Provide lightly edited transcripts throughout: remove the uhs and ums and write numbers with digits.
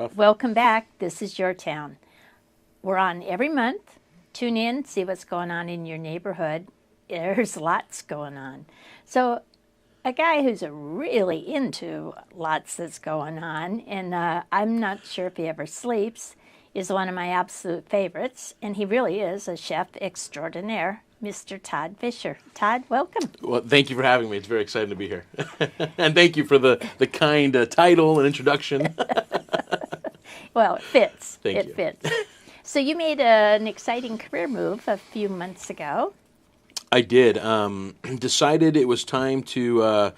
rough. Welcome back. This is Your Town. We're on every month. Tune in, see what's going on in your neighborhood. There's lots going on. So a guy who's really into lots that's going on, and I'm not sure if he ever sleeps, is one of my absolute favorites, and he really is a chef extraordinaire, Mr. Todd Fisher. Todd, welcome. Well, thank you for having me. It's very exciting to be here. And thank you for the kind title and introduction. Well, it fits. Thank it you. fits. So you made an exciting career move a few months ago. I did. Decided it was time to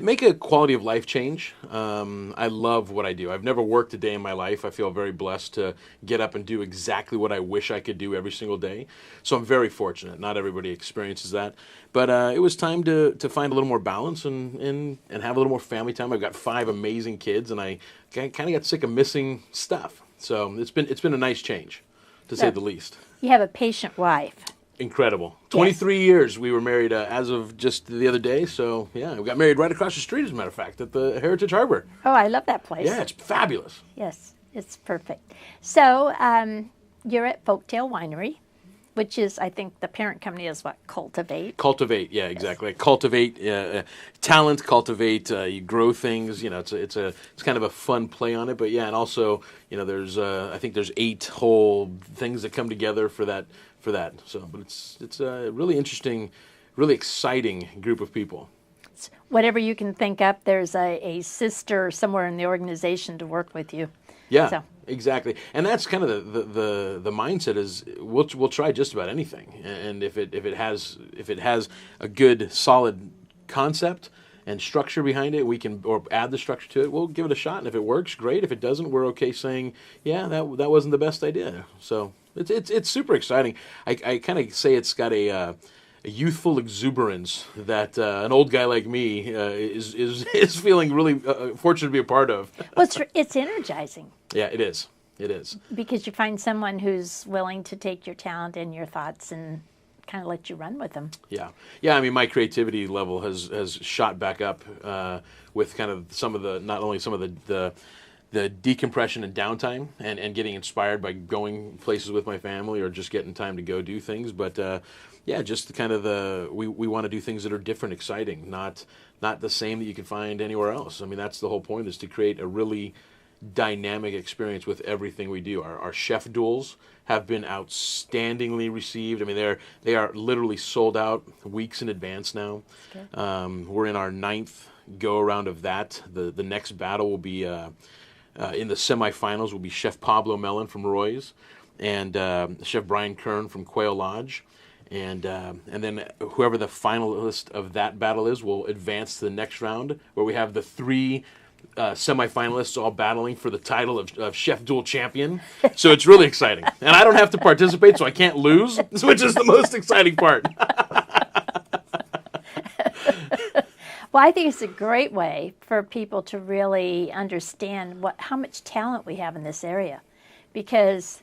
make a quality of life change. I love what I do. I've never worked a day in my life. I feel very blessed to get up and do exactly what I wish I could do every single day. So I'm very fortunate. Not everybody experiences that. But it was time to find a little more balance and have a little more family time. I've got 5 amazing kids, and I kind of got sick of missing stuff. So it's been a nice change, to say the least. You have a patient wife. Incredible. 23 years we were married as of just the other day. So, yeah, we got married right across the street, as a matter of fact, at the Heritage Harbor. Oh, I love that place. Yeah, it's fabulous. Yes, it's perfect. So you're at Folktale Winery, which is, I think, the parent company is what, Cultivate? Cultivate, yeah, exactly. Yes. Cultivate talent, cultivate, you grow things. You know, it's kind of a fun play on it. But, yeah, and also, you know, there's I think there's 8 whole things that come together for that. So, but it's a really interesting, really exciting group of people. Whatever you can think up, there's a sister somewhere in the organization to work with you. Yeah, so. Exactly. And that's kind of the mindset is we'll try just about anything, and if it has a good solid concept and structure behind it, we can or add the structure to it. We'll give it a shot, and if it works, great. If it doesn't, we're okay saying, yeah, that wasn't the best idea. So. It's super exciting. I kind of say it's got a youthful exuberance that an old guy like me is feeling really fortunate to be a part of. Well, it's energizing. Yeah, it is. It is. Because you find someone who's willing to take your talent and your thoughts and kind of let you run with them. Yeah. I mean, my creativity level has shot back up with kind of not only some of the decompression and downtime and getting inspired by going places with my family or just getting time to go do things. But, just kind of we want to do things that are different, exciting, not the same that you can find anywhere else. I mean, that's the whole point, is to create a really dynamic experience with everything we do. Our chef duels have been outstandingly received. I mean, they are literally sold out weeks in advance now. Okay. We're in our 9th go-around of that. The next battle will be... in the semifinals will be Chef Pablo Mellon from Roy's and Chef Brian Kern from Quail Lodge. And then whoever the finalist of that battle is will advance to the next round, where we have the 3 semifinalists all battling for the title of Chef Duel Champion. So it's really exciting. And I don't have to participate, so I can't lose, which is the most exciting part. Well, I think it's a great way for people to really understand how much talent we have in this area, because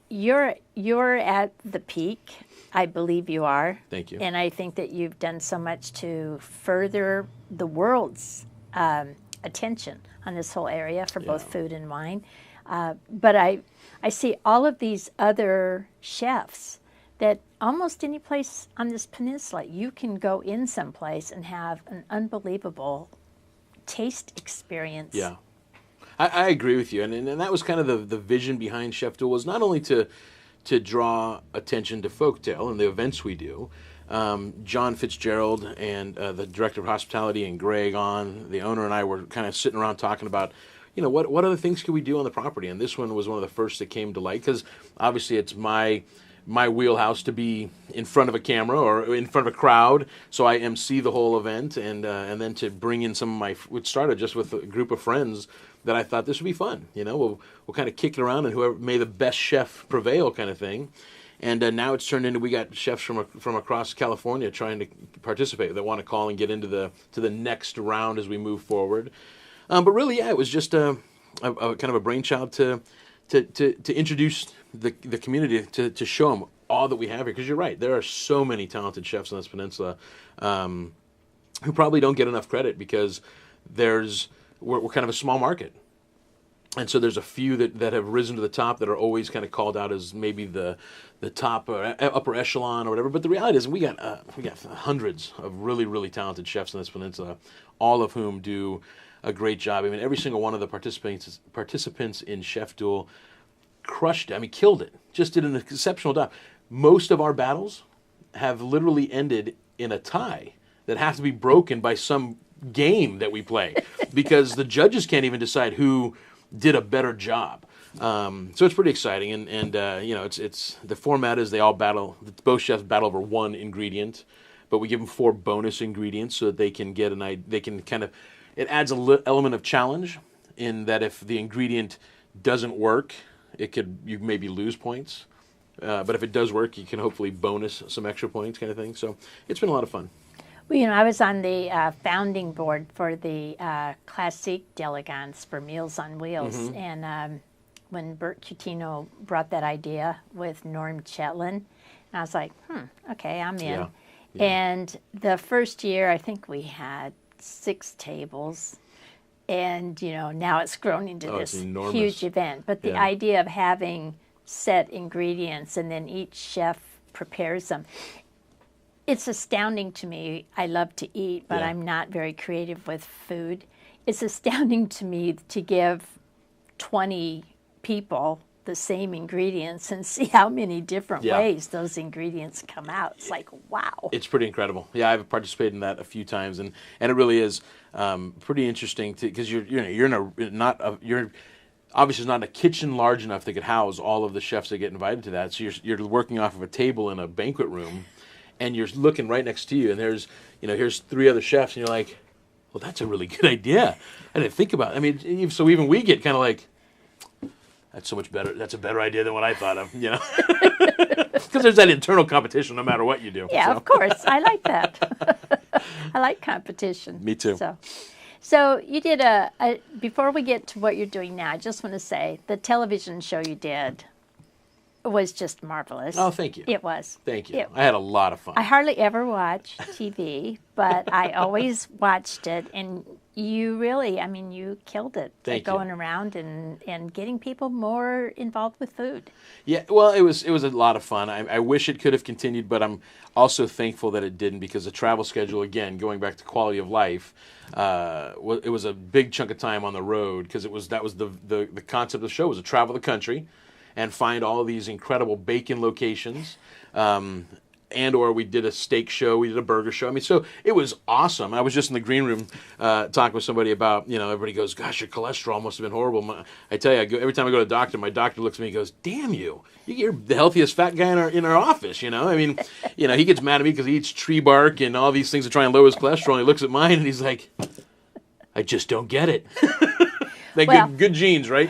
you're at the peak. I believe you are. Thank you. And I think that you've done so much to further the world's attention on this whole area for both food and wine. But I see all of these other chefs that almost any place on this peninsula, you can go in someplace and have an unbelievable taste experience. Yeah, I agree with you. And that was kind of the vision behind Chef Duel, was not only to draw attention to Folktale and the events we do. John Fitzgerald and the director of hospitality and Greg the owner, and I were kind of sitting around talking about, you know, what other things could we do on the property? And this one was one of the first that came to light, because obviously it's my wheelhouse to be in front of a camera or in front of a crowd, so I MC the whole event, and then to bring in some of it started just with a group of friends that I thought this would be fun. You know, we'll kind of kick it around, and whoever may the best chef prevail, kind of thing. And now it's turned into, we got chefs from across California trying to participate, that want to call and get into the next round as we move forward. But really, yeah, it was just a kind of a brainchild to introduce the community, to show them all that we have here. Because you're right, there are so many talented chefs on this peninsula who probably don't get enough credit, because we're kind of a small market. And so there's a few that have risen to the top that are always kind of called out as maybe the top or upper echelon or whatever. But the reality is we got hundreds of really, really talented chefs on this peninsula, all of whom do a great job. I mean, every single one of the participants in Chef Duel crushed it. I mean, killed it. Just did an exceptional job. Most of our battles have literally ended in a tie that have to be broken by some game that we play because the judges can't even decide who did a better job. So it's pretty exciting, and it's the format is they all battle. Both chefs battle over one ingredient, but we give them 4 bonus ingredients so that they can get they can kind of. It adds a element of challenge in that if the ingredient doesn't work, you maybe lose points, but if it does work, you can hopefully bonus some extra points, kind of thing. So it's been a lot of fun. Well, I was on the founding board for the Classique d'Elegance for Meals on Wheels. Mm-hmm. And when Bert Cutino brought that idea with Norm Chetlin, I was like, okay, I'm in. Yeah. Yeah. And the first year, I think we had 6 tables. And, now it's grown into this huge event. But the idea of having set ingredients and then each chef prepares them, it's astounding to me. I love to eat, but I'm not very creative with food. It's astounding to me to give 20 people the same ingredients and see how many different ways those ingredients come out. It's like, wow. It's pretty incredible. Yeah, I've participated in that a few times, and it really is pretty interesting because you're obviously not in a kitchen large enough that could house all of the chefs that get invited to that. So you're working off of a table in a banquet room. And you're looking right next to you, and here's 3 other chefs, and you're like, well, that's a really good idea. I didn't think about it. I mean, so even we get kind of like, that's so much better. That's a better idea than what I thought of, Because there's that internal competition no matter what you do. Yeah, of course. I like that. I like competition. Me too. So you did before we get to what you're doing now, I just want to say the television show you did was just marvelous. Oh, thank you. It was. Thank you. I had a lot of fun. I hardly ever watch TV, but I always watched it, and you really, you killed it. Thank going around and getting people more involved with food. Yeah, well, it was a lot of fun. I wish it could have continued, but I'm also thankful that it didn't because the travel schedule, again, going back to quality of life, it was a big chunk of time on the road because that was the concept of the show was to travel the country and find all these incredible bacon locations, and or we did a steak show, we did a burger show. I mean, so it was awesome. I was just in the green room talking with somebody about, everybody goes, gosh, your cholesterol must have been horrible. I tell you, every time I go to the doctor, my doctor looks at me and goes, damn you, you're the healthiest fat guy in our office, I mean, he gets mad at me because he eats tree bark and all these things to try and lower his cholesterol, and he looks at mine and he's like, I just don't get it. Good genes, right?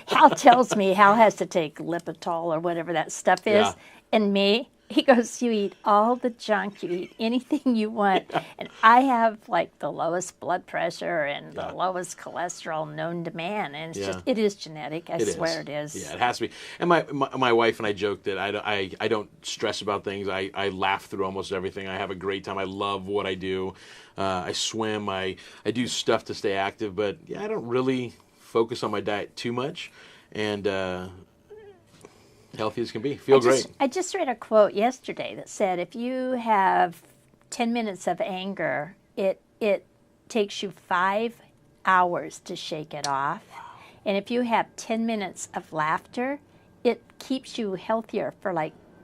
Hal tells me Hal has to take Lipitor or whatever that stuff is. Yeah. And me, he goes, you eat all the junk, you eat anything you want. Yeah. And I have the lowest blood pressure and the lowest cholesterol known to man. And it's it is genetic. I swear it is. Yeah, it has to be. And my wife and I joke that I don't stress about things. I laugh through almost everything. I have a great time. I love what I do. I swim. I do stuff to stay active. But I don't really focus on my diet too much, and healthy as can be. Great. I just read a quote yesterday that said, if you have 10 minutes of anger, it takes you 5 hours to shake it off. Wow. And if you have 10 minutes of laughter, it keeps you healthier for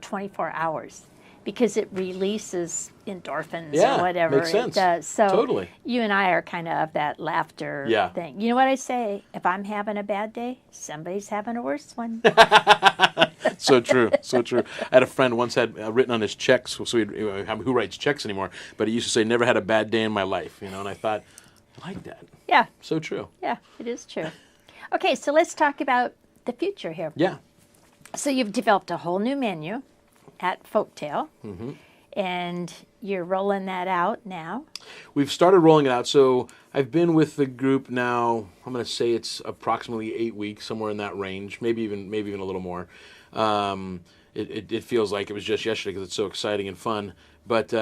24 hours. Because it releases endorphins or whatever makes sense. It does. So totally. You and I are kind of that laughter thing. You know what I say? If I'm having a bad day, somebody's having a worse one. So true, so true. I had a friend once had written on his checks, so who writes checks anymore? But he used to say, never had a bad day in my life. And I thought, I like that. Yeah. So true. Yeah, it is true. Okay, so let's talk about the future here. Yeah. So you've developed a whole new menu at Folktale, and you're rolling that out now? We've started rolling it out. So I've been with the group now, I'm going to say it's approximately 8 weeks, somewhere in that range, maybe even a little more. it feels like it was just yesterday because it's so exciting and fun. But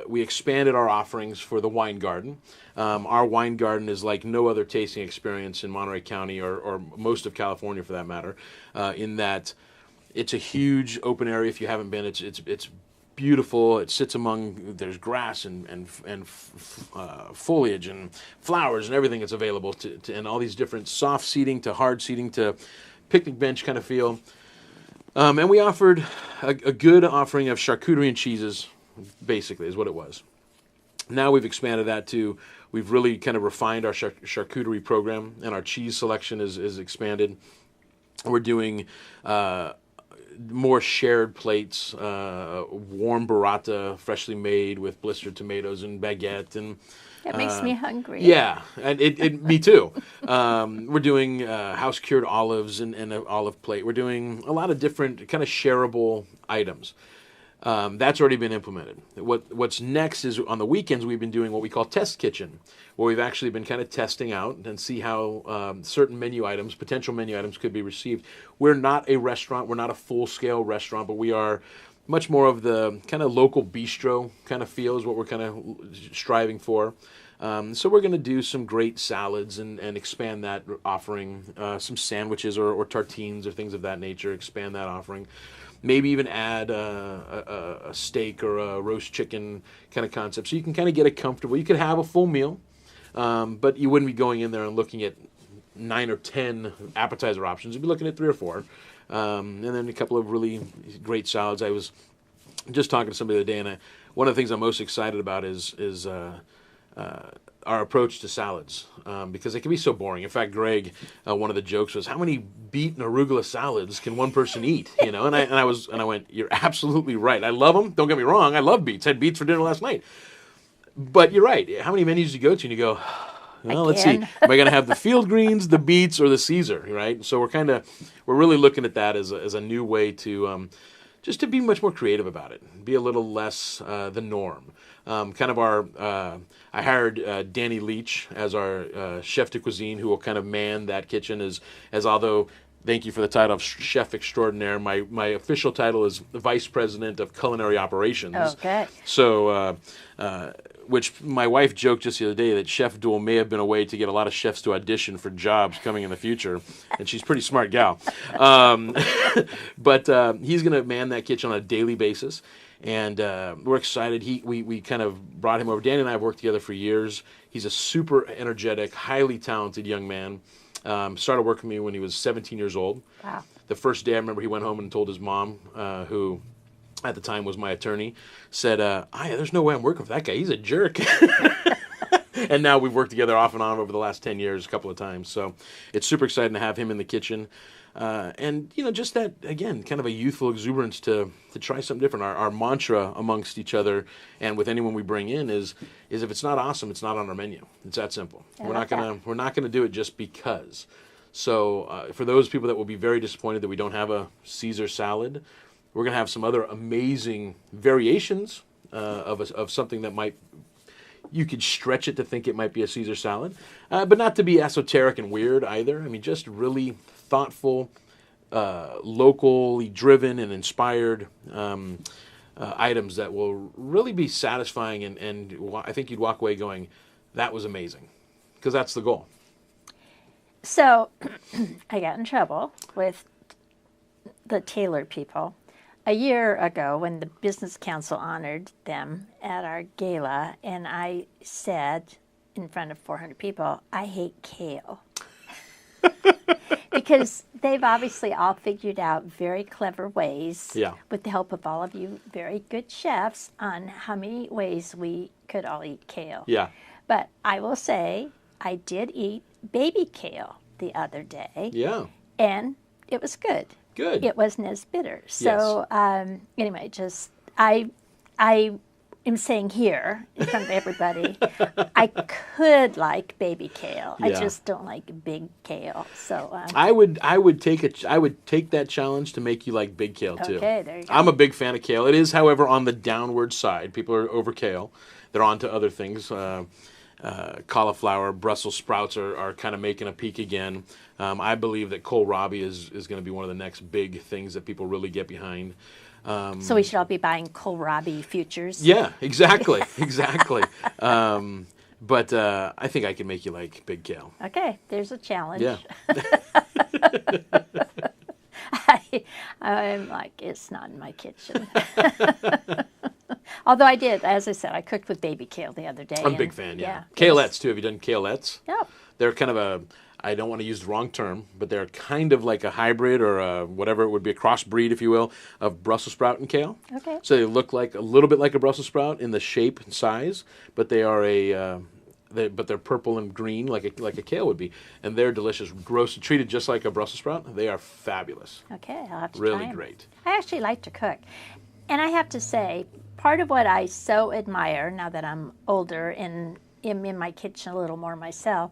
we expanded our offerings for the wine garden. Our wine garden is like no other tasting experience in Monterey County or most of California for that matter, in that it's a huge open area. If you haven't been, it's beautiful. It sits among, there's grass and foliage and flowers and everything that's available to and all these different soft seating to hard seating to picnic bench kind of feel. And we offered a good offering of charcuterie and cheeses, basically, is what it was. Now we've expanded that to, we've really kind of refined our charcuterie program, and our cheese selection is expanded. We're doing more shared plates, warm burrata, freshly made with blistered tomatoes and baguette, and That makes me hungry. yeah, and me too. We're doing house cured olives and an olive plate. We're doing a lot of different kind of shareable items. That's already been implemented. What's next is on the weekends we've been doing what we call test kitchen, where we've actually been kind of testing out and see how certain menu items, potential menu items, could be received. We're not a restaurant. We're not a full-scale restaurant, but we are much more of the kind of local bistro kind of feel is what we're kind of striving for. So we're going to do some great salads and expand that offering, some sandwiches or tartines or things of that nature, expand that offering. Maybe even add a steak or a roast chicken kind of concept. So you can kind of get it comfortable. You could have a full meal, but you wouldn't be going in there and looking at 9 or 10 appetizer options. You'd be looking at 3 or 4. And then a couple of really great salads. I was just talking to somebody the other day, and one of the things I'm most excited about is our approach to salads, because it can be so boring. In fact, Greg, one of the jokes was, "How many beet and arugula salads can one person eat?" You know, and I went, "You're absolutely right. I love them. Don't get me wrong. I love beets. I had beets for dinner last night." But you're right. How many menus do you go to and you go, well, let's see. Am I going to have the field greens, the beets, or the Caesar? Right. So we're really looking at that as a new way to just to be much more creative about it, be a little less the norm. I hired Danny Leach as our chef de cuisine, who will kind of man that kitchen as although. Thank you for the title of chef extraordinaire. My official title is the vice president of culinary operations. Okay. So, which my wife joked just the other day that Chef Duel may have been a way to get a lot of chefs to audition for jobs coming in the future, and she's a pretty smart gal. But he's going to man that kitchen on a daily basis, and we're excited. We kind of brought him over. Danny and I have worked together for years. He's a super energetic, highly talented young man. Started working with me when he was 17 years old. Wow. The first day I remember he went home and told his mom, who at the time was my attorney, said, there's no way I'm working for that guy. He's a jerk. And now we've worked together off and on over the last 10 years a couple of times. So it's super exciting to have him in the kitchen. And, just that, again, kind of a youthful exuberance to try something different. Our mantra amongst each other and with anyone we bring in is if it's not awesome, it's not on our menu. It's that simple. We're not gonna do it just because. So for those people that will be very disappointed that we don't have a Caesar salad, we're going to have some other amazing variations of something that you could stretch it to think it might be a Caesar salad, but not to be esoteric and weird either. I mean, just really thoughtful, locally driven and inspired items that will really be satisfying, and I think you'd walk away going, that was amazing, because that's the goal. So I got in trouble with the Taylor people a year ago when the Business Council honored them at our gala, and I said in front of 400 people, I hate kale. Because they've obviously all figured out very clever ways, with the help of all of you very good chefs, on how many ways we could all eat kale. Yeah. But I will say I did eat baby kale the other day. Yeah. And it was good. Good. It wasn't as bitter. So anyway, just I am saying here in front of everybody, I could like baby kale. I just don't like big kale. So I would take that challenge to make you like big kale too. Okay, there you go. I'm a big fan of kale. It is, however, on the downward side. People are over kale. They're on to other things. cauliflower, Brussels sprouts are kind of making a peak again. I believe that kohlrabi is going to be one of the next big things that people really get behind. So we should all be buying kohlrabi futures. Yeah, exactly, exactly. But I think I can make you like big kale. Okay, there's a challenge. Yeah. I'm like, it's not in my kitchen. Although I did, as I said, I cooked with baby kale the other day. I'm a big fan, yeah. Yeah, Kalettes, too. Have you done kalettes? No. They're kind of a, I don't want to use the wrong term, but they're kind of like a hybrid or a, whatever it would be, a crossbreed, if you will, of Brussels sprout and kale. Okay. So they look like a little bit like a Brussels sprout in the shape and size, but they are they're purple and green like a kale would be, and they're delicious. Roasted, treated just like a Brussels sprout. They are fabulous. Okay, I'll have to Really try 'em. great. I actually like to cook. And I have to say, part of what I so admire now that I'm older and am in my kitchen a little more myself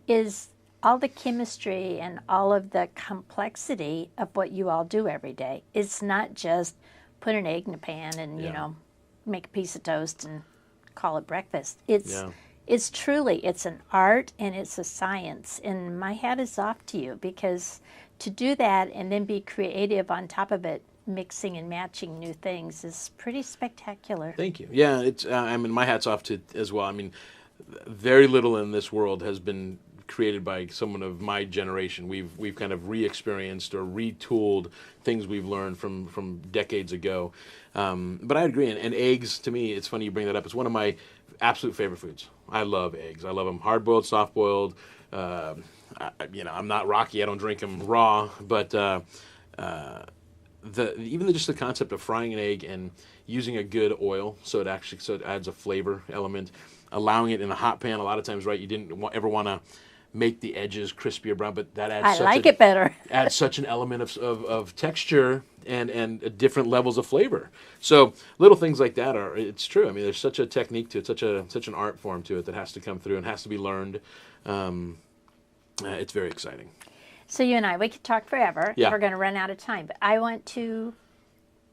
is all the chemistry and all of the complexity of what you all do every day. It's not just put an egg in a pan and, you Yeah. know, make a piece of toast and call it breakfast. Yeah. It's truly, it's an art and it's a science. And my hat is off to you because to do that and then be creative on top of it, mixing and matching new things is pretty spectacular. Thank you. Yeah, it's. I mean, my hat's off to it as well. I mean, very little in this world has been created by someone of my generation. We've kind of re-experienced or retooled things we've learned from decades ago. But I agree. And eggs, to me, it's funny you bring that up. It's one of my absolute favorite foods. I love eggs. I love them hard-boiled, soft-boiled. I'm not Rocky. I don't drink them raw. But just the concept of frying an egg and using a good oil, so it adds a flavor element. Allowing it in a hot pan, a lot of times, right? You didn't ever want to make the edges crispy or brown, but that adds. I like it better. Adds such an element of texture and different levels of flavor. So little things like that it's true. I mean, there's such a technique to it, such an art form to it that has to come through and has to be learned. It's very exciting. So you and we could talk forever. Yeah. We're going to run out of time, but I want to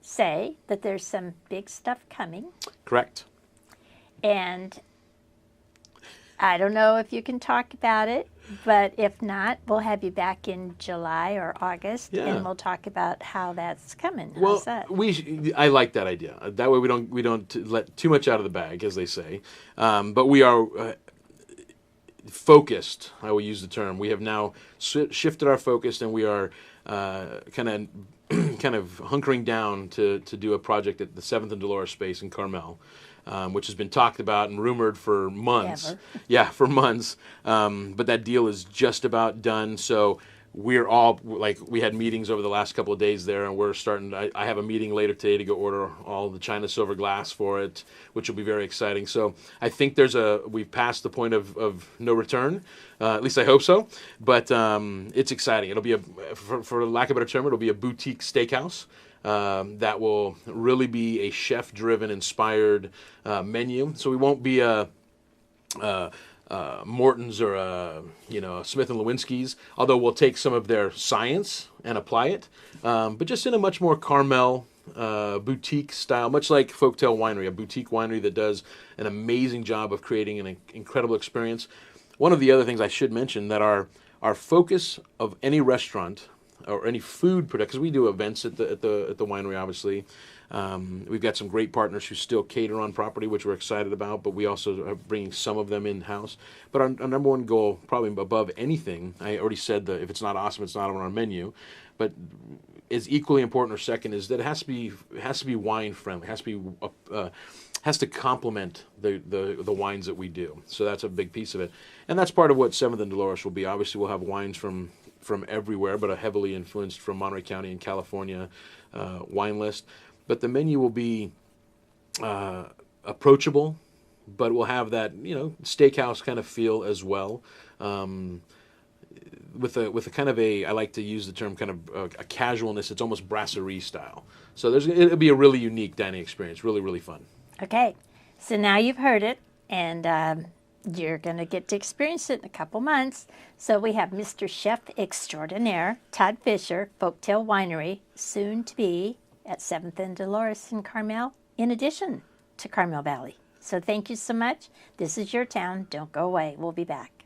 say that there's some big stuff coming, Correct. and I don't know if you can talk about it, but if not, we'll have you back in July or August, Yeah. and we'll talk about how that's coming. How's Well, that? I like that idea. That way we don't let too much out of the bag, as they say. But we are focused. I will use the term. We have now shifted our focus, and we are kind of hunkering down to do a project at the 7th and Dolores space in Carmel. Which has been talked about and rumored for months. Ever. Yeah, for months. But that deal is just about done. So we're all, we had meetings over the last couple of days there, and we're starting. I have a meeting later today to go order all the China silver glass for it, which will be very exciting. So I think we've passed the point of no return. At least I hope so. But it's exciting. It'll be for lack of a better term, it'll be a boutique steakhouse. That will really be a chef-driven, inspired menu. So we won't be a Morton's or a Smith & Lewinsky's, although we'll take some of their science and apply it, but just in a much more Carmel boutique style, much like Folktale Winery, a boutique winery that does an amazing job of creating an incredible experience. One of the other things I should mention that our focus of any restaurant or any food product, because we do events at the winery, obviously. We've got some great partners who still cater on property, which we're excited about, but we also are bringing some of them in-house. But our number one goal, probably above anything, I already said that if it's not awesome, it's not on our menu, but is equally important or second is that it has to be wine friendly, has to complement the wines that we do. So that's a big piece of it. And that's part of what 7th and Dolores will be. Obviously, we'll have wines from everywhere, but a heavily influenced from Monterey County and California wine list. But the menu will be approachable, but we'll have that steakhouse kind of feel as well, with a kind of I like to use the term kind of a casualness. It's almost brasserie style. So it'll be a really unique dining experience. Really, really fun. Okay, so now you've heard it, and you're going to get to experience it in a couple months. So we have Mr. Chef Extraordinaire, Todd Fisher, Folktale Winery, soon to be at 7th and Dolores in Carmel, in addition to Carmel Valley. So thank you so much. This is Your Town. Don't go away. We'll be back.